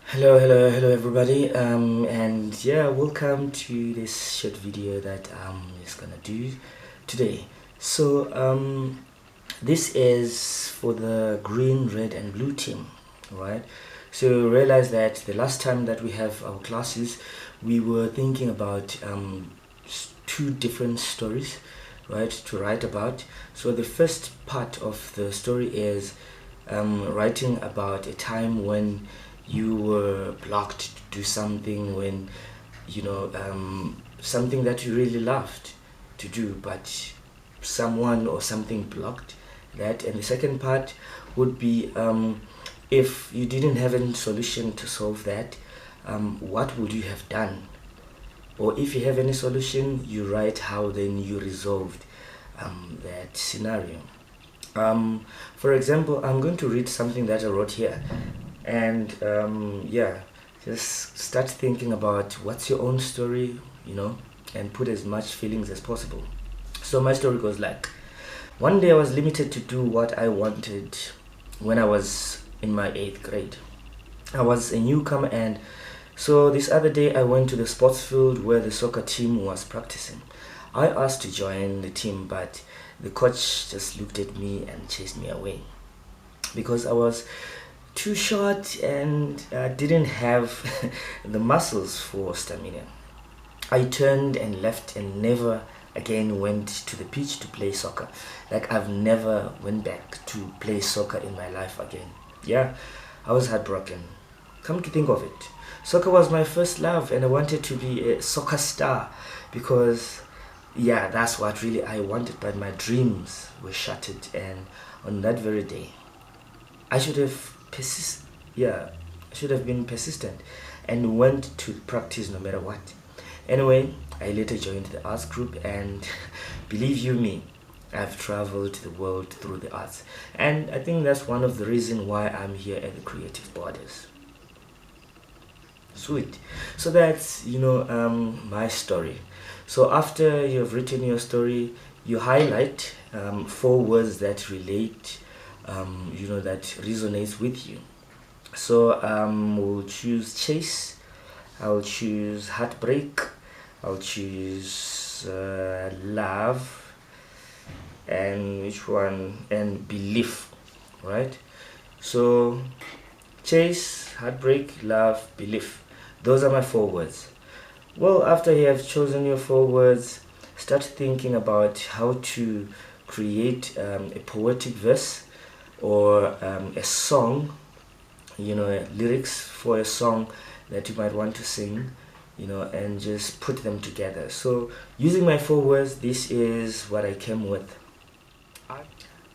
Hello everybody, and yeah, welcome to this short video that I'm just gonna do today. This is for the green, red and blue team, right? So realize that the last time that we have our classes, we were thinking about two different stories, right, to write about. So the first part of the story is writing about a time when you were blocked to do something, when something that you really loved to do, but someone or something blocked that. And the second part would be if you didn't have any solution to solve that, what would you have done? Or if you have any solution, you write how then you resolved that scenario. For example, I'm going to read something that I wrote here, and yeah, just start thinking about what's your own story, and put as much feelings as possible. So my story goes like, one day I was limited to do what I wanted when I was in my 8th grade. I was a newcomer, and so this other day I went to the sports field where the soccer team was practicing. I asked to join the team, but the coach just looked at me and chased me away because I was too short and didn't have the muscles for stamina. I turned and left and never again went to the pitch to play soccer. Like, I've never went back to play soccer in my life again. Yeah, I was heartbroken. Come to think of it, soccer was my first love and I wanted to be a soccer star because yeah, that's what really I wanted, but my dreams were shattered. And on that very day, I should have I should have been persistent and went to practice no matter what. Anyway, I later joined the arts group, and believe you me, I've traveled the world through the arts. And I think that's one of the reasons why I'm here at the Creative Borders. Sweet. So that's my story. So after you've written your story, you highlight 4 words that relate, that resonates with you. So we'll choose chase, I'll choose heartbreak, I'll choose love, and which one, and belief, right? So chase, heartbreak, love, belief, those are my 4 words. Well, after you have chosen your 4 words, start thinking about how to create a poetic verse or a song, lyrics for a song that you might want to sing, and just put them together. So using my 4 words, this is what I came with.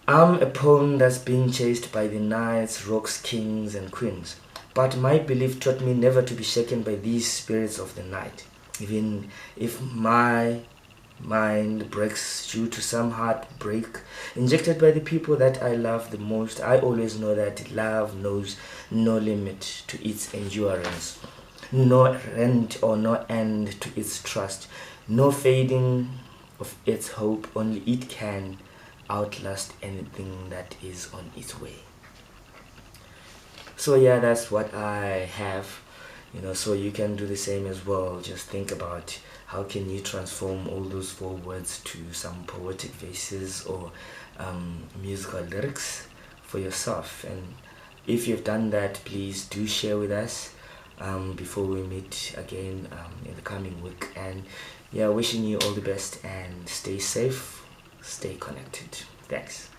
I'm a pawn that's being chased by the knights, rocks, kings and queens. But my belief taught me never to be shaken by these spirits of the night. Even if my mind breaks due to some heartbreak injected by the people that I love the most, I always know that love knows no limit to its endurance, no end or no end to its trust, no fading of its hope. Only it can outlast anything that is on its way. So yeah, that's what I have, so you can do the same as well. Just think about how can you transform all those 4 words to some poetic verses or musical lyrics for yourself. And if you've done that, please do share with us before we meet again in the coming week. And yeah, wishing you all the best and stay safe, stay connected. Thanks.